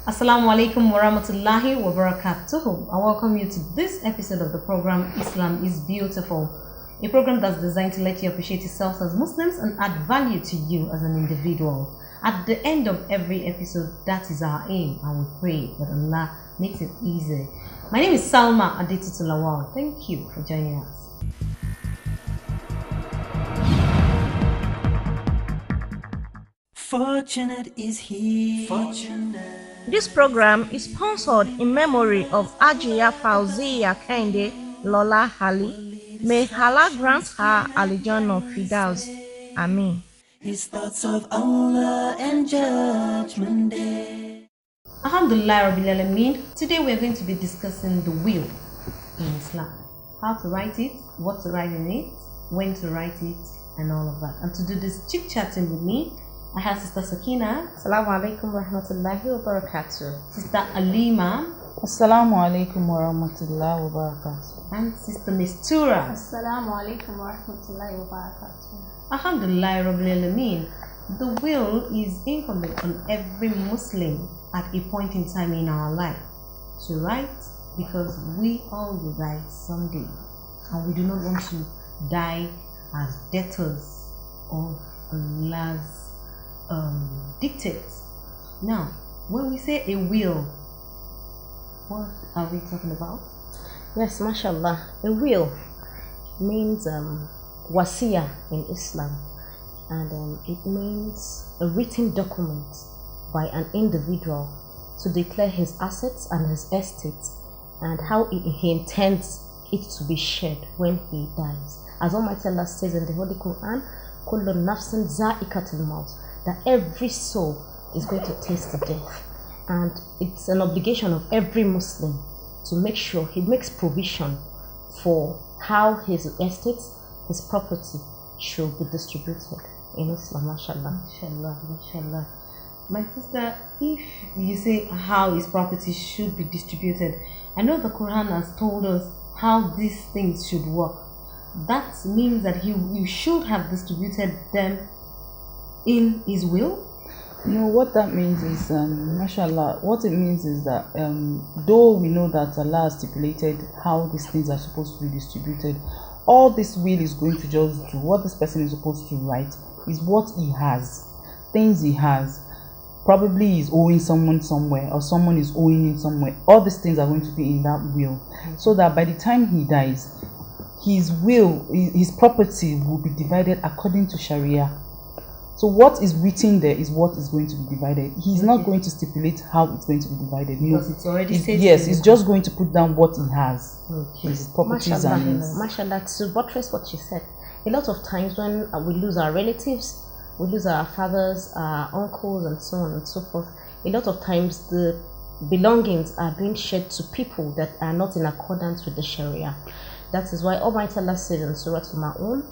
Assalamu alaikum wa rahmatullahi wa barakatuhu. I welcome you to this episode of the program Islam is Beautiful, a program that's designed to let you appreciate yourselves as Muslims and add value to you as an individual. At the end of every episode, that is our aim, and we pray that Allah makes it easy. My name is Salma Aditutu Lawal. Thank you for joining us. Fortunate is he. Fortunate. This program is sponsored in memory of Ajiya Fauziya Kende Lola Hali. May Allah grant her Al-Jannah Firdaus. Ameen. His thoughts of Allah and Judgment Day. Alhamdulillah Rabbil Alameen. Today we are going to be discussing the will in Islam. How to write it, what to write in it, when to write it, and all of that. And to do this chit-chatting with me, I have Sister Sakina. Assalamu alaikum wa rahmatullahi wa barakatuh. Sister Alima. Assalamu alaikum wa rahmatullahi wa barakatuh. And Sister Mistura. Assalamu alaikum wa rahmatullahi wa barakatuh. Alhamdulillah Rabbil Alameen. The will is incumbent on every Muslim at a point in time in our life to write, because we all will die someday, and we do not want to die as debtors of Allah's dictates. Now, when we say a will, what are we talking about? Yes, mashallah. A will means wasiya in Islam, and it means a written document by an individual to declare his assets and his estates and how he intends it to be shared when he dies. As Almighty Allah says in the Holy Quran, kullu nafsin za'ikatul maut, that every soul is going to taste the death, and it's an obligation of every Muslim to make sure he makes provision for how his estates, his property should be distributed in Islam. Mashallah. Mashallah, mashallah. My sister, if you say how his property should be distributed, I know the Quran has told us how these things should work. That means that you should have distributed them in his will. No, what that means is, mashallah, what it means is that though we know that Allah has stipulated how these things are supposed to be distributed, all this will is going to just do what this person is supposed to write is what he has, things he has. Probably he's owing someone somewhere, or someone is owing him somewhere. All these things are going to be in that will, so that by the time he dies, his will, his property will be divided according to Sharia. So what is written there is what is going to be divided. He's not going to stipulate how it's going to be divided. Because it's already stated. Yes, he's just going to put down what he has. Okay. His properties Mashallah, and his... mashallah, to buttress what you said, a lot of times when we lose our relatives, we lose our fathers, our uncles, and so on and so forth, a lot of times the belongings are being shared to people that are not in accordance with the Sharia. That is why Almighty Allah says in Surah Al-Ma'un,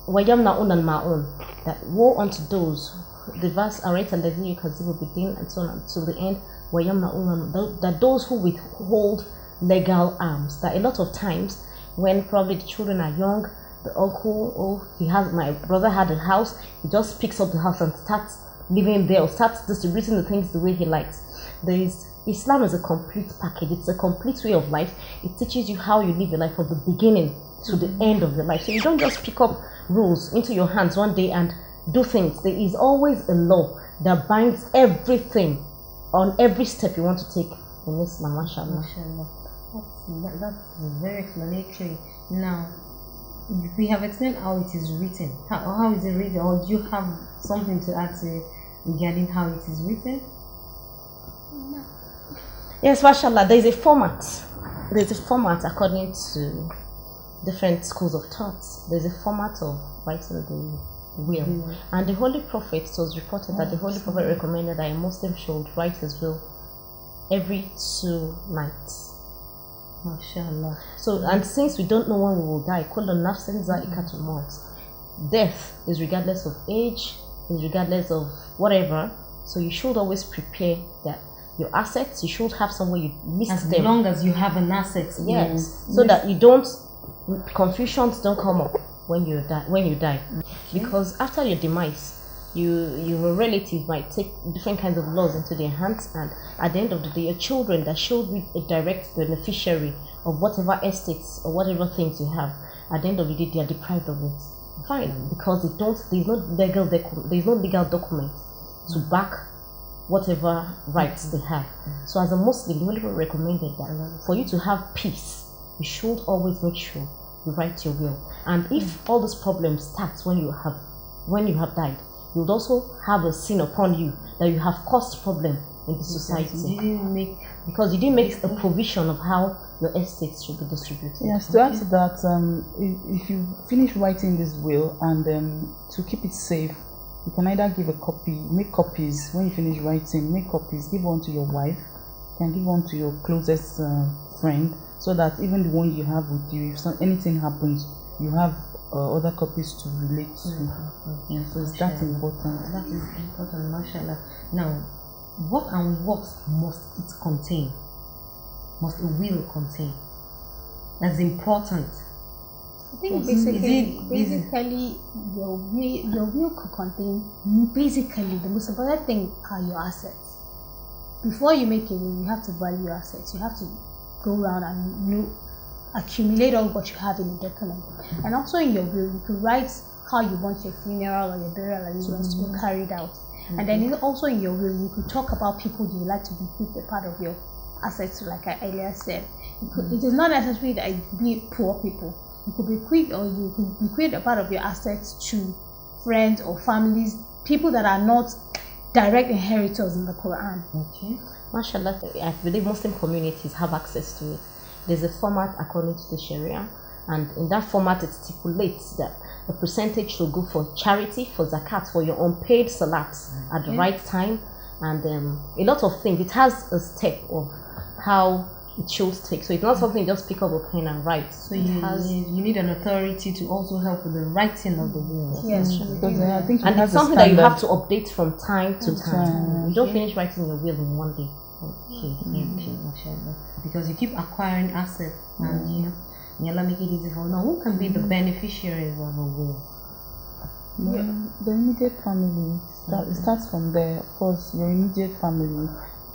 وَيَمْنَعُونَ الْمَعُونَ, that woe unto those, the verse Arayta الَّذِي يُكَذِّبُ بِالدِّينِ, and so on until the end, وَيَمْنَعُونَ, that those who withhold legal arms, that a lot of times when probably the children are young, the uncle, my brother had a house, he just picks up the house and starts living there, or starts distributing the things the way he likes. Islam is a complete package. It's a complete way of life. It teaches you how you live your life from the beginning to the end of your life. So you don't just pick up rules into your hands one day and do things. There is always a law that binds everything on every step you want to take in Islam. Mashallah. Mashallah. That's very explanatory. Now, we have explained how it is written. How is it written? Or do you have something to add to it regarding how it is written? No. Yes, mashallah, there is a format. There's a format according to different schools of thought. There's a format of writing the will. And the Holy Prophet, it was reported that the Holy Prophet recommended that a Muslim should write his will every 2 nights. MashaAllah. So, and since we don't know when we will die, kullu nafsin za'ikatul maut, death is regardless of age, is regardless of whatever. So you should always prepare that your assets, you should have somewhere you list As them. long as you have an asset. Yes, so that you don't, confusions don't come up when you die. Because after your demise, your relative might take different kinds of laws into their hands, and at the end of the day, your children that should be a direct beneficiary of whatever estates or whatever things you have, at the end of the day, they are deprived of it. Fine, because there's no legal document to back whatever rights they have. So as a Muslim, the Holy Prophet recommended that for you to have peace, you should always make sure you write your will. And if all these problems starts when you have died, you would also have a sin upon you that you have caused problem in the society because you didn't make a provision of how your estates should be distributed. Yes, to add to that, if you finish writing this will and to keep it safe, you can either give a copy, make copies when you finish writing, make copies, give one to your wife, you can give one to your closest friend, so that even the one you have with you, if anything happens, you have other copies to relate to. Yeah, so it's that important. That is important, mashallah. Now, what must it contain? Must a will contain? That's important. I think basically your will could contain basically the most important thing are your assets. Before you make a will, you have to value your assets. You have to go around and accumulate all what you have in a document. And also in your will, you could write how you want your funeral or your burial arrangements to be carried out. And then also in your will, you could talk about people you would like to bequeath a part of your assets, like I earlier said. It is not necessary that it be poor people. You could bequeath a part of your assets to friends or families, people that are not direct inheritors in the Quran. Okay. Mashallah, I believe Muslim communities have access to it. There's a format according to the Sharia, and in that format it stipulates that a percentage will go for charity, for zakat, for your unpaid salats at the right time, and a lot of things. It has a step of how it should take. So it's not something you just pick up a pen and write. So you need an authority to also help with the writing of the will. Yes, Because I think and it's something that you have to update from time to time. You don't finish writing your will in one day. Okay, mashallah. Because you keep acquiring assets, and may Allah make it easy for now. Who can be the beneficiaries of a will? The immediate family. It starts from there. Of course, your immediate family,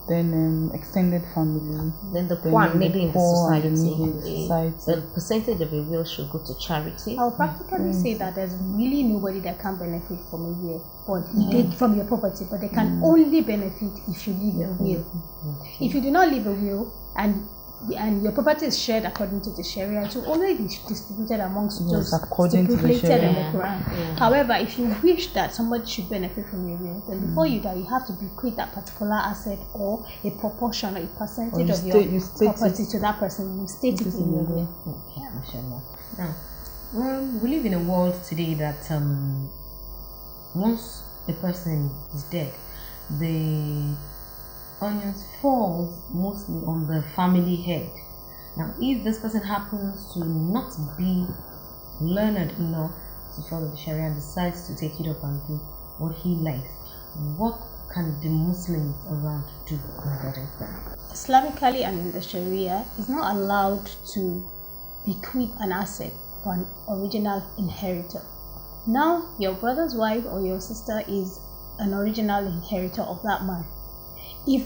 then extended family, then the poor and needy in the society. The The percentage of a will should go to charity. I'll practically say that there's really nobody that can benefit from a will, from your property, but they can only benefit if you leave a will. If you do not leave a will and your property is shared according to the Sharia, it will only be distributed amongst those according to the stipulated in the Sharia. Quran. However, if you wish that somebody should benefit from your will, then before you die, you have to bequeath that particular asset or a proportion or a percentage of your property to that person. You state it in your will. Okay, mashallah. Now, we live in a world today that once a person is dead, the onions falls mostly on the family head. Now, if this person happens to not be learned enough to follow the Sharia and decides to take it up and do what he likes, what can the Muslims around do regarding that? Islamically and in the Sharia, it's not allowed to bequeath an asset for an original inheritor. Now, your brother's wife or your sister is an original inheritor of that man. If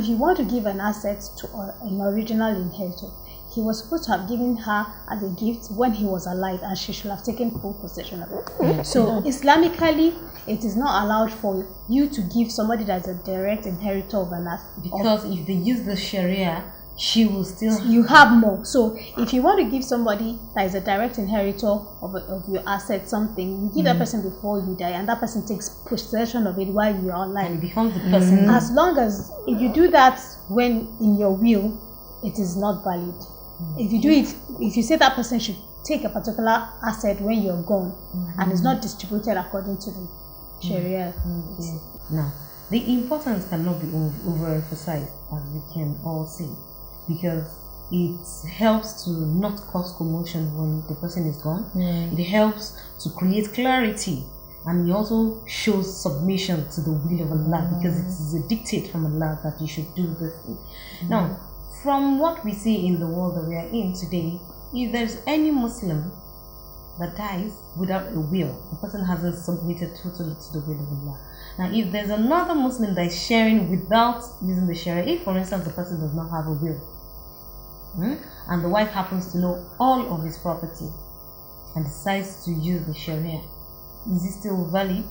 you want to give an asset to an original inheritor, he was supposed to have given her as a gift when he was alive, and she should have taken full possession of it. So Islamically, it is not allowed for you to give somebody that's a direct inheritor of an asset. Because if they use the Sharia, she will still... You have more. So if you want to give somebody that is a direct inheritor of your asset something, you give that person before you die, and that person takes possession of it while you are alive. And it becomes the person... As long as, if you do that when in your will, it is not valid. If you do it, if you say that person should take a particular asset when you're gone, and it's not distributed according to the Sharia. Now, the importance cannot be overemphasized, as we can all see, because it helps to not cause commotion when the person is gone. It helps to create clarity, and it also shows submission to the will of Allah, because it is a dictate from Allah that you should do this thing. Now, from what we see in the world that we are in today, if there's any Muslim that dies without a will, the person hasn't submitted totally to the will of Allah. Now, if there's another Muslim that is sharing without using the Sharia, if for instance the person does not have a will, and the wife happens to know all of his property and decides to use the Sharia, is it still valid?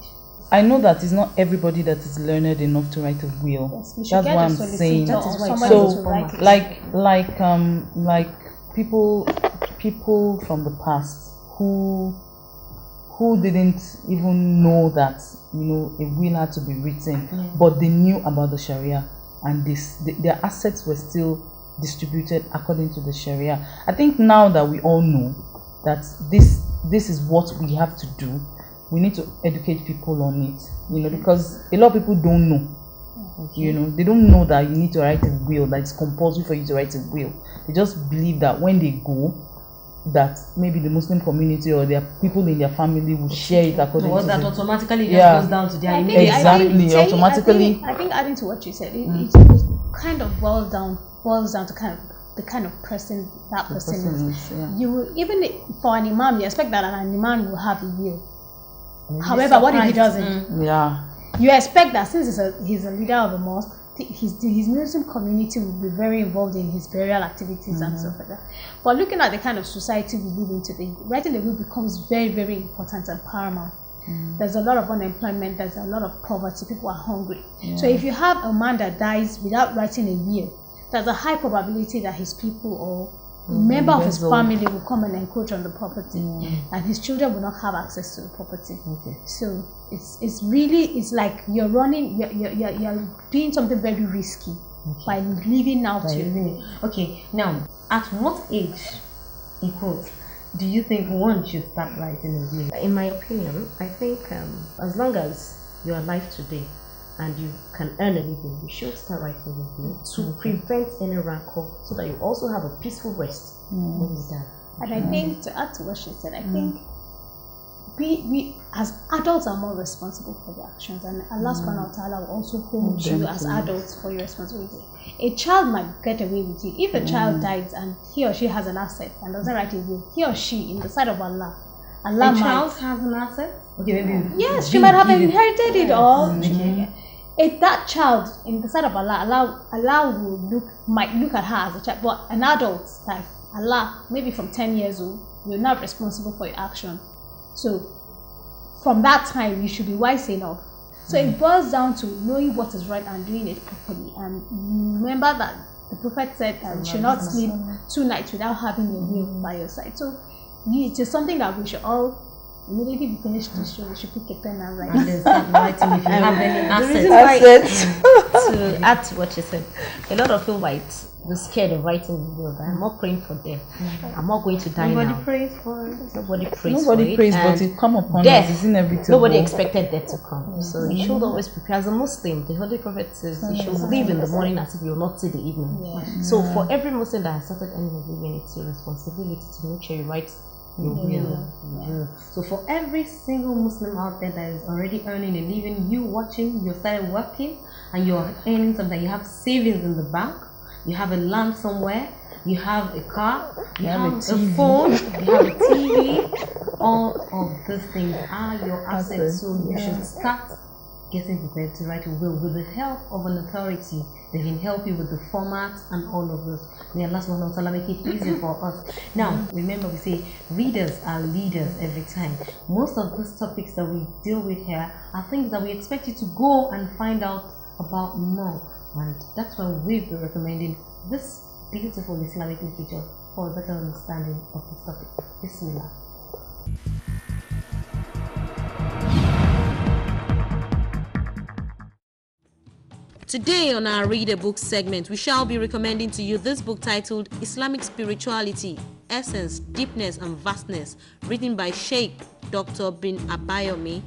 I know that it's not everybody that is learned enough to write a will. Yes, we should That's get why a I'm saying. solicitor or somebody So, to write it. like people from the past who didn't even know that a will had to be written, but they knew about the Sharia, and their assets were still distributed according to the Sharia. I think now that we all know that this is what we have to do, we need to educate people on it, because a lot of people don't know. They don't know that you need to write a will, that it's compulsory for you to write a will. They just believe that when they go, that maybe the Muslim community or their people in their family will share it according to that the... automatically just goes down to their immediate Exactly, automatically. I think adding to what you said, it kind of boils down to the kind of person that person is. You will, even for an imam, you expect that an imam will have a will. However, what if he doesn't? You expect that since he's a leader of a mosque, his Muslim community will be very involved in his burial activities and stuff like that. But looking at the kind of society we live in today, writing a will becomes very, very important and paramount. There's a lot of unemployment, there's a lot of poverty, people are hungry. So if you have a man that dies without writing a will, there's a high probability that his people or a member of his family will come and encroach on the property, and his children will not have access to the property. So it's like you're doing something very risky by leaving out your... Okay, now at what age, in quotes, do you think one should start writing a will? In my opinion, I think as long as you're alive today and you can earn a living, you should start writing a will to prevent any rancor, so that you also have a peaceful rest when you're done. And I think, to add to what she said, I think we as adults are more responsible for their actions, and Allah subhanahu wa ta'ala will also hold you as adults for your responsibility. A child might get away with it. If a child dies and he or she has an asset and doesn't write a will, he or she, in the sight of Allah child has an asset? Okay, maybe. Yes, she might have inherited it all. If that child, in the sight of Allah might look at her as a child, but an adult, like Allah, maybe from 10 years old, you're not responsible for your action. So from that time, you should be wise enough. So it boils down to knowing what is right and doing it properly. And you remember that the Prophet said you should not sleep 2 nights without having a will by your side. So it is something that we should all, immediately we finish this show, we should pick a pen and write. And start writing if you have any assets. To add to what you said, a lot of people might be scared of writing the will, but I'm not praying for them. I'm not going to die Nobody now. prays for it. Nobody prays but it come upon death, us. It's inevitable. nobody expected death to come. So you should always prepare. As a Muslim, the Holy Prophet says you should live in the morning as if you will not see the evening. So for every Muslim that has started earning a living, it's your responsibility to make sure you write your will. So for every single Muslim out there that is already earning a living, you watching, you started working and you're earning something, you have savings in the bank, you have a land somewhere, you have a car, you have a phone, you have a TV, all of these things are your assets. So you should start getting prepared to write a will with the help of an authority. They can help you with the format and all of this. May Allah subhanahu wa ta'ala make it easier for us. Now, remember we say readers are leaders every time. Most of these topics that we deal with here are things that we expect you to go and find out about more. And that's why we've been recommending this beautiful Islamic literature for a better understanding of this topic. Bismillah. Today on our Read a Book segment, we shall be recommending to you this book titled Islamic Spirituality, Essence, Deepness and Vastness, written by Sheikh Dr. bin Abayomi.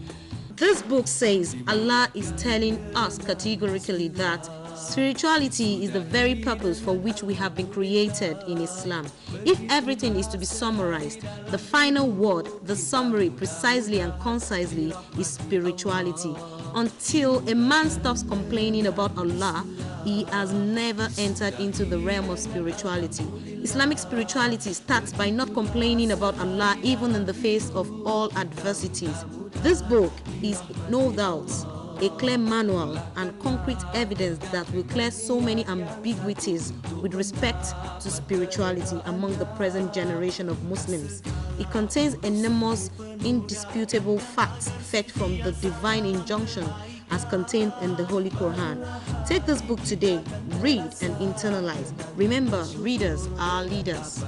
This book says Allah is telling us categorically that spirituality is the very purpose for which we have been created in Islam. If everything is to be summarized, the final word, the summary precisely and concisely, is spirituality. until a man stops complaining about Allah, he has never entered into the realm of spirituality. Islamic spirituality starts by not complaining about Allah even in the face of all adversities. This book is no doubt a clear manual and concrete evidence that will clear so many ambiguities with respect to spirituality among the present generation of Muslims. It contains enormous, indisputable facts fetched from the divine injunction as contained in the Holy Quran. Take this book today, read and internalize. Remember, readers are leaders.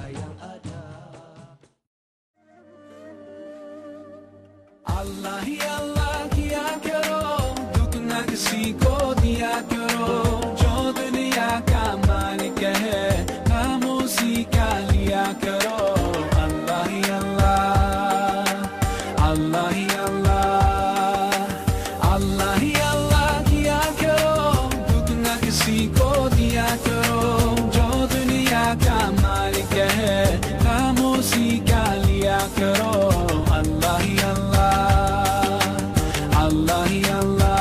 Allah hi Allah kiya karo, dukh na kisi ko diya karo, jo duniya ka malik hai, naam usi ka liya karo. Allah hi Allah, Allah hi Allah, Allah hi Allah kiya karo, dukh na kisi ko diya karo, jo duniya ka malik hai, naam usi ka liya karo. Allah hi Allah, Allah hi Allah.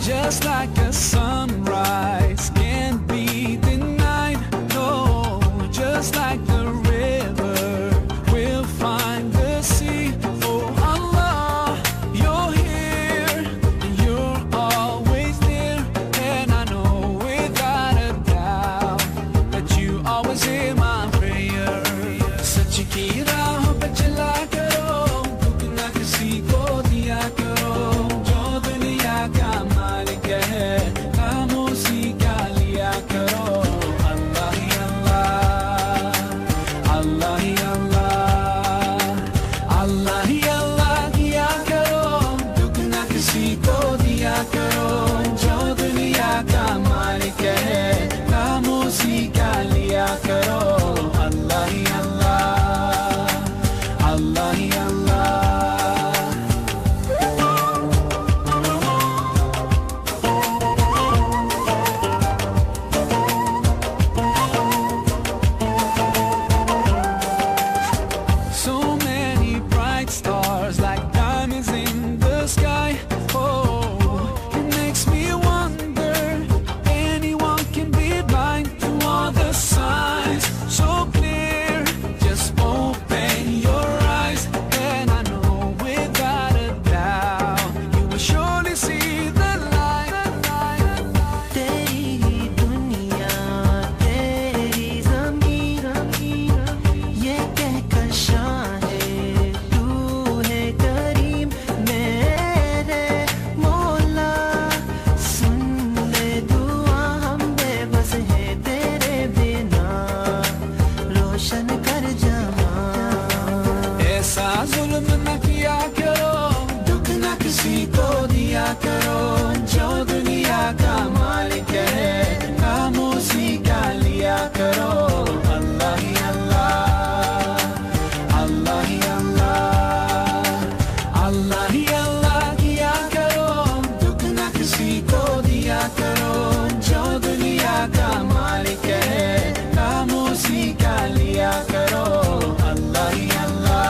Just like a sunrise can't be denied, no. Just like the river will find the sea. Oh Allah, you're here, you're always there, and I know without a doubt that you always hear my prayer. सच की राह पे चला करो, दुख ना किसी को दिया करो, जो दुनिया का मालिक है, नाम उसी का लिया करो. Allah hi Allah, Allah hi Allah, Allah hi Allah किया करो, दुख ना किसी को दिया करो, जो दुनिया का मालिक है, नाम उसी का लिया करो. Allah hi Allah, Allah hi Allah. So many bright stars like diamonds in the sky. Oh, it makes me wonder how anyone can be blind to all the signs so clear. Just open your eyes, and I know without a doubt you will surely see the light. तेरी दुनिया तेरी ज़मीन ये कहकर शाहे तू है करीम मेरे मौला सुन ले दुआ हम बेबस है तेरे बिना रोशन कर जमा ऐसा जुल्म न किया करो, दुख न किसी को दिया करो, जो दुनिया का मालिक है, नाम उसी का लिया करो. Allah hi Allah, Allah hi Allah, Allah hi Allah किया करो, दुख न किसी को दिया करो, जो दुनिया का मालिक है, नाम उसी का लिया करो. Allah hi Allah,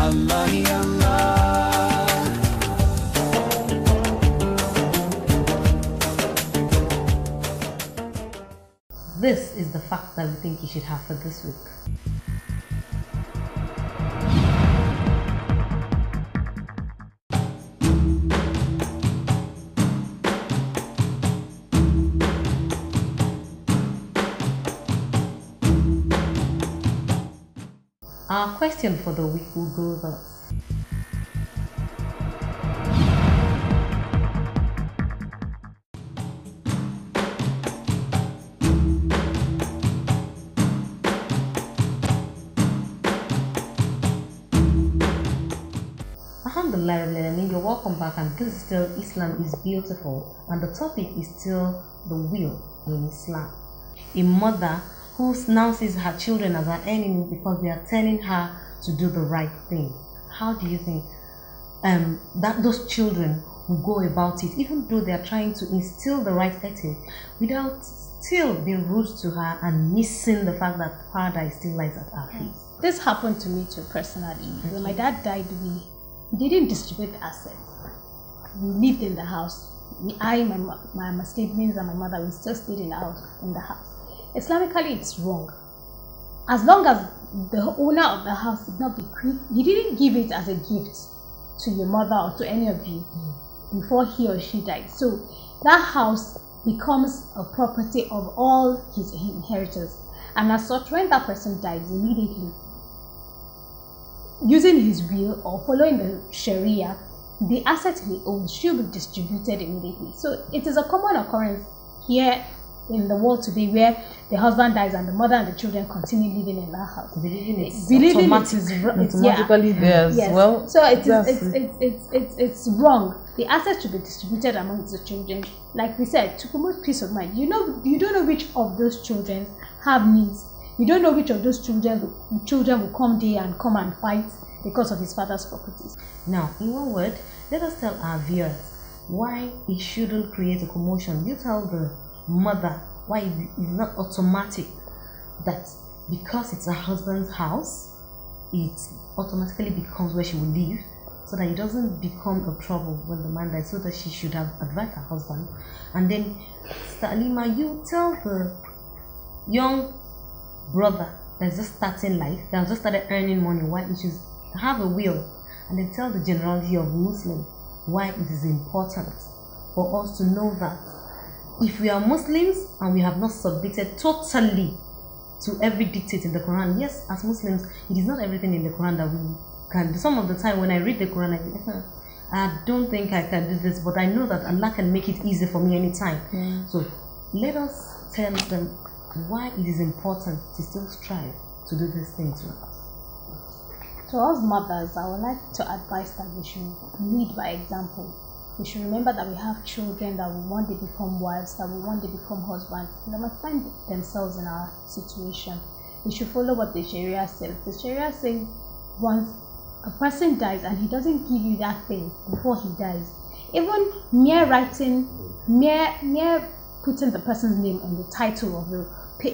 Allah hi Allah. This is the fact that we think you should have for this week. Our question for the week will go thus. Alhamdulillah, you're welcome back, and this is still Islam is Beautiful, and the topic is still the will in Islam. A mother who now sees her children as her enemy because they are telling her to do the right thing. How do you think that those children will go about it, even though they are trying to instill the right ethic, without still being rude to her and missing the fact that paradise still lies at our feet. This happened to me too personally. When my dad died, we didn't distribute the assets. We lived in the house. My siblings and my mother, we still stayed in the house. Islamically, it's wrong. As long as the owner of the house did not bequeath, he didn't give it as a gift to your mother or to any of you before he or she died. So that house becomes a property of all his inheritors. And as such, when that person dies, immediately, using his will or following the Sharia, the asset he owns should be distributed immediately. So it is a common occurrence here in the world today where the husband dies and the mother and the children continue living in that house. Believing automatically theirs. Yes. Well, so it's wrong. The assets should be distributed amongst the children, like we said, to promote peace of mind. You don't know which of those children have needs. You don't know which of those children will come there and come and fight because of his father's properties. Now, in one word, let us tell our viewers why it shouldn't create a commotion. You tell the mother why it's not automatic that because it's her husband's house, it automatically becomes where she will live, so that it doesn't become a trouble when the man dies, so that she should have advised her husband. And then, Sister Alima, you tell the young brother that's just starting life, that has just started earning money, why he should have a will, and then tell the generality of Muslims why it is important for us to know that if we are Muslims and we have not submitted totally to every dictate in the Quran, yes, as Muslims, it is not everything in the Quran that we can do. Some of the time when I read the Quran, I think, I don't think I can do this, but I know that Allah can make it easy for me anytime. So let us tell them why it is important to still strive to do these things. To us mothers, I would like to advise that we should lead by example. We should remember that we have children that will one day become wives, that will one day become husbands. They must find themselves in our situation. We should follow what the Sharia says. The Sharia says once a person dies and he doesn't give you that thing before he dies, even mere writing, mere putting the person's name on the title of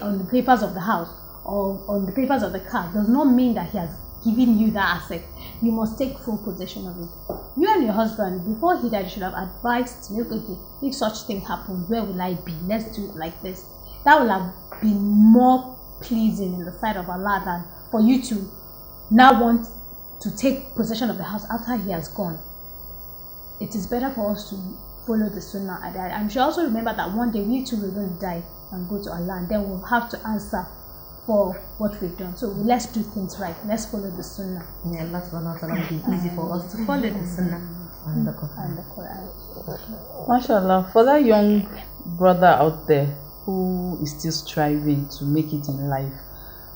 on the papers of the house or on the papers of the car does not mean that he has given you that asset. You must take full possession of it. You and your husband, before he died, should have advised me, okay, if such thing happens, where will I be? Let's do it like this. That will have been more pleasing in the sight of Allah than for you to now want to take possession of the house after he has gone. It is better for us to follow the Sunnah. And we should also remember that one day we too will going to die and go to Allah, and then we'll have to answer for what we've done. So let's do things right. Let's follow the Sunnah. May Allah subhanahu wa ta'ala make it easy for us to follow the Sunnah and the Quran. MashaAllah, for that young brother out there who is still striving to make it in life,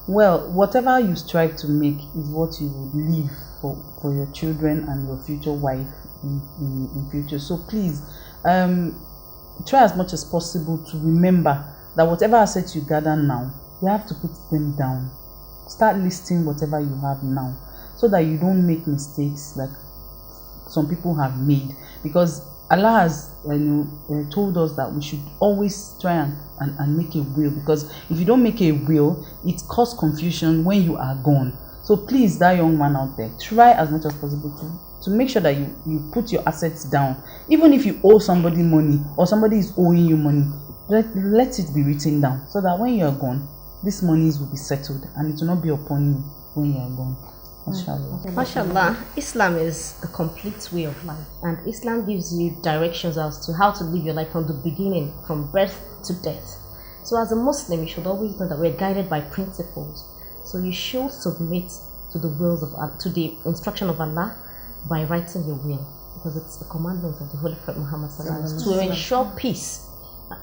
well, whatever you strive to make is what you would leave for your children and your future wife in future. So please, try as much as possible to remember that whatever assets you gather now, you have to put them down. Start listing whatever you have now, so that you don't make mistakes like some people have made. Because Allah has told us that we should always try and make a will. Because if you don't make a will, it causes confusion when you are gone. So please, that young man out there, try as much as possible to make sure that you put your assets down. Even if you owe somebody money or somebody is owing you money, let it be written down, so that when you are gone, these monies will be settled and it will not be upon you when you are gone. MashaAllah. MashaAllah, Islam is a complete way of life, and Islam gives you directions as to how to live your life from the beginning, from birth to death. So as a Muslim, you should always know that we're guided by principles. So you should submit to the wills of Allah, to the instruction of Allah, by writing your will, because it's the commandment of the Holy Prophet Muhammad to ensure peace,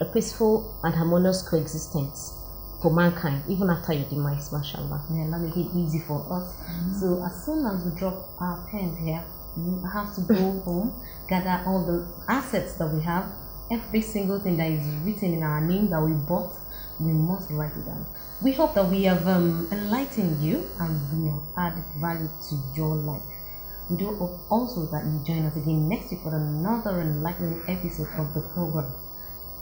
a peaceful and harmonious coexistence for mankind, even after your demise. MashaAllah. May Allah make it easy for us. So as soon as we drop our pen here, we have to go home, gather all the assets that we have, every single thing that is written in our name that we bought, we must write it down. We hope that we have enlightened you and we have added value to your life. We do hope also that you join us again next week for another enlightening episode of the program.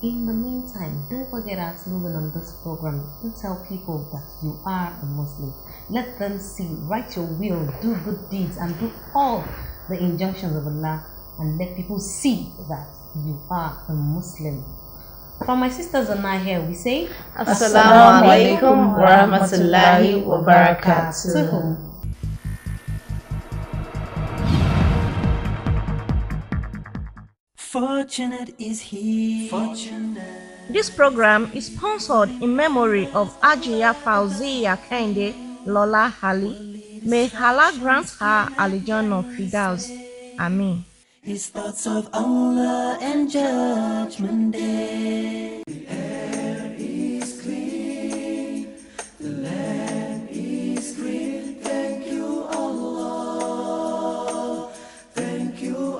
In the meantime, don't forget our slogan on this program. Do tell people that you are a Muslim. Let them see, write your will, do good deeds, and do all the injunctions of Allah, and let people see that you are a Muslim. From my sisters and I here, we say Assalamu alaikum wa rahmatullahi wa barakatuh. Fortunate is he. Fortunate. This program is sponsored in memory of Ajiya Fauziya Kende Lola Ali. May Allah grant her Al-Jannah Firdaus. Ameen. His thoughts of Allah and Judgment Day. The air is clean, the land is green. Thank you, Allah. Thank you,